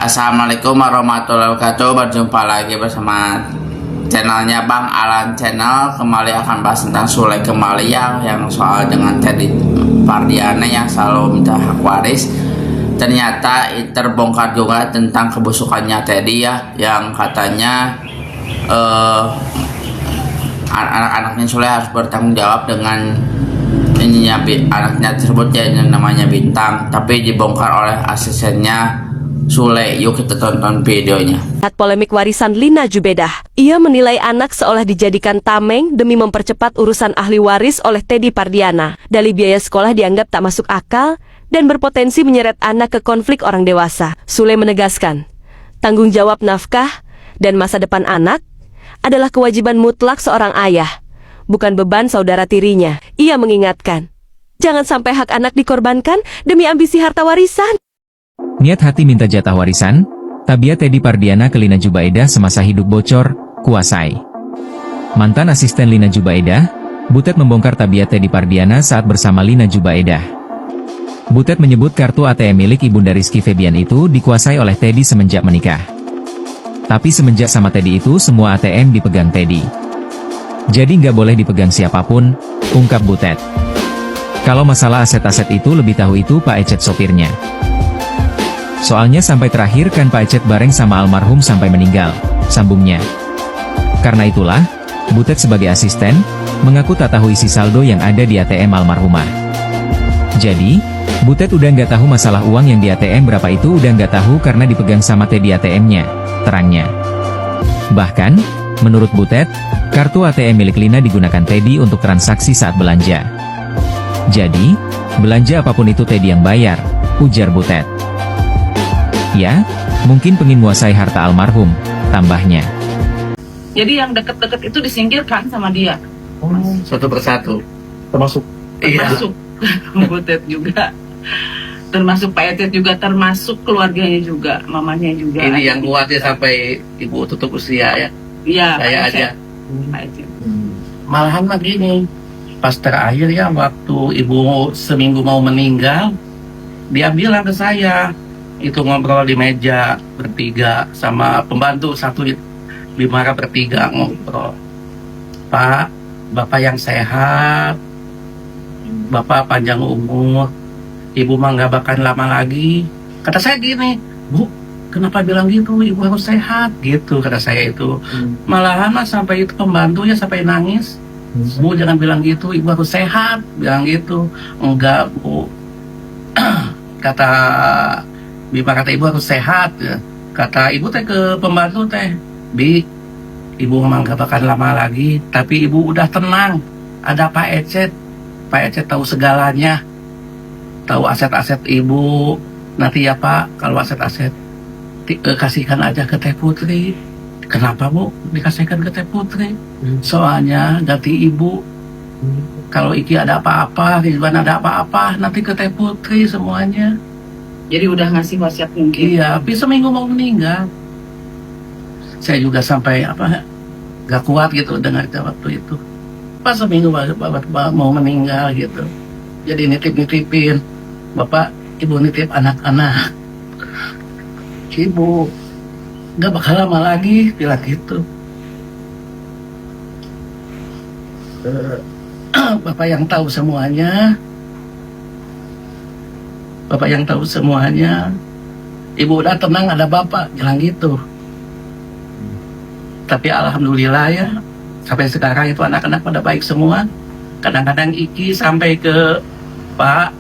Assalamualaikum warahmatullahi wabarakatuh. Berjumpa lagi bersama channelnya Bang Alan Channel. Kembali akan bahas tentang Sule kembali yang soal dengan Teddy Pardiana yang selalu minta hak waris. Ternyata terbongkar juga tentang kebusukannya Teddy ya, yang katanya anak-anaknya Sule harus bertanggung jawab dengan anaknya tersebut yang namanya Bintang, tapi dibongkar oleh asistennya Sule. Yuk kita tonton videonya. Saat polemik warisan Lina Jubedah, ia menilai anak seolah dijadikan tameng demi mempercepat urusan ahli waris oleh Teddy Pardiana. Dalih biaya sekolah dianggap tak masuk akal dan berpotensi menyeret anak ke konflik orang dewasa. Sule menegaskan, tanggung jawab nafkah dan masa depan anak adalah kewajiban mutlak seorang ayah, bukan beban saudara tirinya. Ia mengingatkan, jangan sampai hak anak dikorbankan demi ambisi harta warisan. Niat hati minta jatah warisan, tabiat Teddy Pardiana ke Lina Jubaedah semasa hidup bocor, kuasai. Mantan asisten Lina Jubaedah, Butet membongkar tabiat Teddy Pardiana saat bersama Lina Jubaedah. Butet menyebut kartu ATM milik Ibunda Rizky Febian itu dikuasai oleh Teddy semenjak menikah. Tapi semenjak sama Teddy itu semua ATM dipegang Teddy. Jadi nggak boleh dipegang siapapun, ungkap Butet. Kalau masalah aset-aset itu lebih tahu itu Pak Ecet sopirnya. Soalnya sampai terakhir kan Pak Ecet bareng sama almarhum sampai meninggal, sambungnya. Karena itulah, Butet sebagai asisten, mengaku tak tahu isi saldo yang ada di ATM almarhumah. Jadi, Butet udah nggak tahu masalah uang yang di ATM berapa itu udah nggak tahu karena dipegang sama Teddy ATM-nya, terangnya. Bahkan, menurut Butet, kartu ATM milik Lina digunakan Teddy untuk transaksi saat belanja. Jadi, belanja apapun itu Teddy yang bayar, ujar Butet. Ya, mungkin pengen menguasai harta almarhum, tambahnya. Jadi yang deket-deket itu disingkirkan sama dia. Satu persatu. Termasuk Termasuk Butet juga. Termasuk Pak Ecet juga, termasuk keluarganya juga, mamanya juga. Ini yang kuatnya sampai ibu tutup usia ya. Iya, Saya Pak aja. Ecet. Pak Ecet. malahan mah gini, pas terakhir ya waktu ibu seminggu mau meninggal, dia bilang ke saya, itu ngobrol di meja bertiga sama pembantu satu di mana bertiga ngobrol. Pak, Bapak yang sehat, Bapak panjang umur, Ibu mah nggak bakal lama lagi. Kata saya gini, Bu, kenapa bilang gitu? Ibu harus sehat gitu, kata saya itu. Malahan mah sampai itu pembantunya sampai nangis. Bu, jangan bilang gitu, Ibu harus sehat, bilang gitu. Enggak, Bu. kata Ibu harus sehat. Kata Ibu teh ke pembantu teh, Bi, Ibu memang gak bakal lama lagi, tapi Ibu udah tenang. Ada Pak Ecet. Pak Ecet tahu segalanya. Tahu aset-aset Ibu. Nanti ya Pak, kalau aset-aset kasihkan aja ke Teh Putri. Kenapa Bu dikasihkan ke Teh Putri? Soalnya ganti Ibu. Kalau Iki ada apa-apa, Ridwan ada apa-apa, nanti ke Teh Putri semuanya. Jadi udah ngasih wasiat mungkin. Iya, tapi seminggu mau meninggal. Saya juga sampai gak kuat gitu dengar waktu itu. Pas seminggu Bapak mau meninggal gitu. Jadi nitip-nitipin, Bapak, Ibu nitip anak-anak. Ibu gak bakal lama lagi, bilang gitu. Bapak yang tahu semuanya. Bapak yang tahu semuanya. Ibu udah tenang, ada Bapak, bilang gitu. Tapi alhamdulillah ya, sampai sekarang itu anak-anak pada baik semua. Kadang-kadang Iki sampai ke Pak,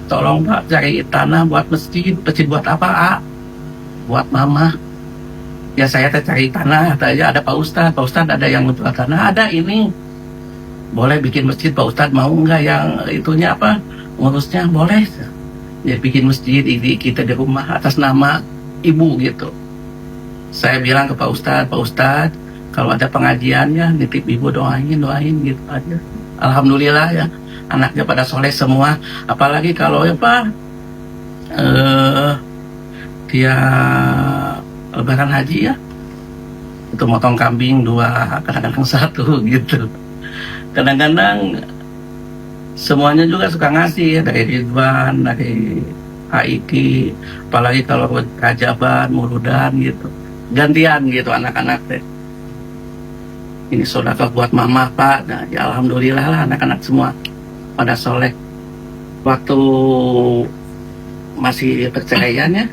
tolong Pak cari tanah buat masjid. Masjid buat apa, A? Buat Mama. Ya saya cari tanah, aja ada Pak Ustadz ada yang menjual tanah, ada ini. Boleh bikin masjid, Pak Ustadz mau nggak yang itunya ngurusnya? Boleh. Jadi bikin masjid ini kita di rumah atas nama Ibu gitu. Saya bilang ke Pak Ustadz, kalau ada pengajiannya nitip Ibu doain gitu aja. Alhamdulillah ya, anaknya pada soleh semua. Apalagi kalau ya Pak, dia lebaran haji ya, itu motong kambing 2, kadang-kadang 1 gitu. Kadang-kadang semuanya juga suka ngasih ya, dari Ridwan, dari Aiki, apalagi kalau Rajaban, Muludan gitu, gantian gitu anak-anak teh. Ini sedekah buat mama pak. Nah, ya alhamdulillah lah anak-anak semua pada soleh. Waktu masih perceraian ya,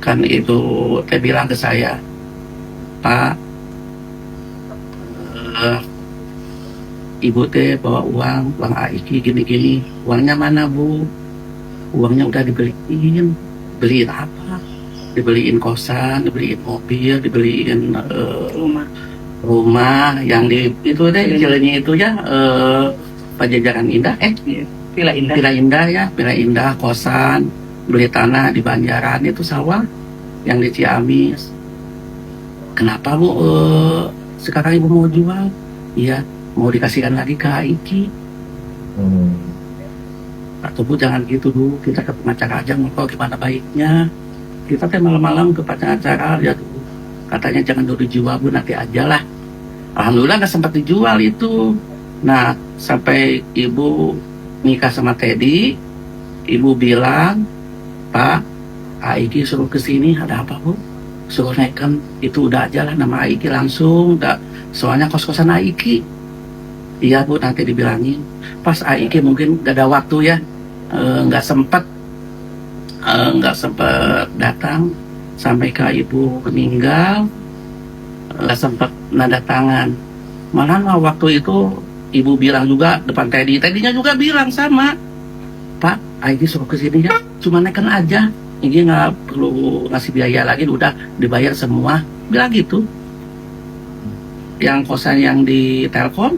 kan itu teh bilang ke saya, Pak, ibu teh bawa uang Aiki gini-gini, uangnya mana bu? Uangnya udah dibeliin apa? Dibeliin kosan, dibeliin mobil, dibeliin rumah yang di itu deh jalannya itu ya, Pajajaran Indah, Villa Indah. Villa Indah ya, Villa Indah, kosan, beli tanah di Banjaran itu sawah yang di Ciamis. Kenapa bu sekarang ibu mau jual? Iya, mau dikasihkan lagi ke Aiki. Atau bu jangan gitu bu, kita ke pengacara aja ngobrol gimana baiknya. Kita teh malam-malam ke pengacara ya bu, katanya jangan dulu dijual bu, nanti aja lah. Alhamdulillah nggak sempat dijual itu. Nah sampai ibu nikah sama Teddy, ibu bilang, Pak, Aiki suruh kesini, ada apa bu? Suruh naikkan itu udah aja lah nama Aiki langsung, udah, soalnya kos-kosan Aiki. Iya bu, nanti dibilangin. Pas Aiki mungkin gak ada waktu ya, nggak sempat datang sampai ke ibu meninggal, nggak sempat nada tangan. Malahan waktu itu ibu bilang juga depan Teddy-nya juga bilang sama, Pak, Aiki suruh kesini ya, cuma naikkan aja, ini nggak perlu ngasih biaya lagi, udah dibayar semua, bilang gitu. Yang kosan yang di Telkom,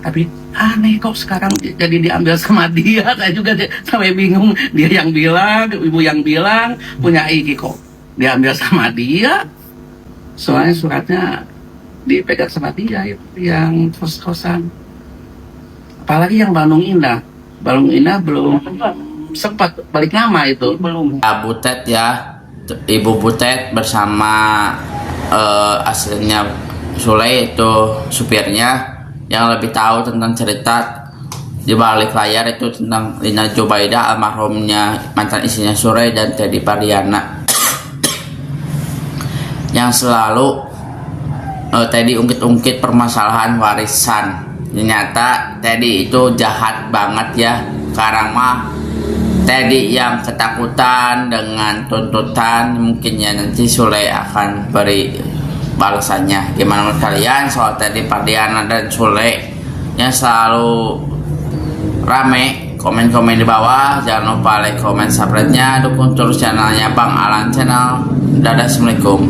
tapi aneh kok sekarang jadi diambil sama dia. Saya juga sampai bingung, dia yang bilang, ibu yang bilang punya Aiki kok diambil sama dia, soalnya suratnya dipegang sama dia yang kos-kosan. Apalagi yang Bandung Indah belum sempat balik nama itu. Belum. Butet ya, Ibu Butet bersama aslinya Sule itu supirnya yang lebih tahu tentang cerita di balik layar itu tentang Lina Jubaida, almarhumnya mantan istrinya Sule dan Teddy Pardiana yang selalu Teddy ungkit-ungkit permasalahan warisan. Ternyata Teddy itu jahat banget ya. Sekarang mah Teddy yang ketakutan dengan tuntutan, mungkin ya nanti Sule akan beri balasannya. Gimana menurut kalian soal Teddy Pardiana dan Sule yang selalu rame? Komen-komen di bawah. Jangan lupa like, comment, subscribe-nya. Dukung terus channelnya Bang Alan Channel. Dadah, assalamualaikum.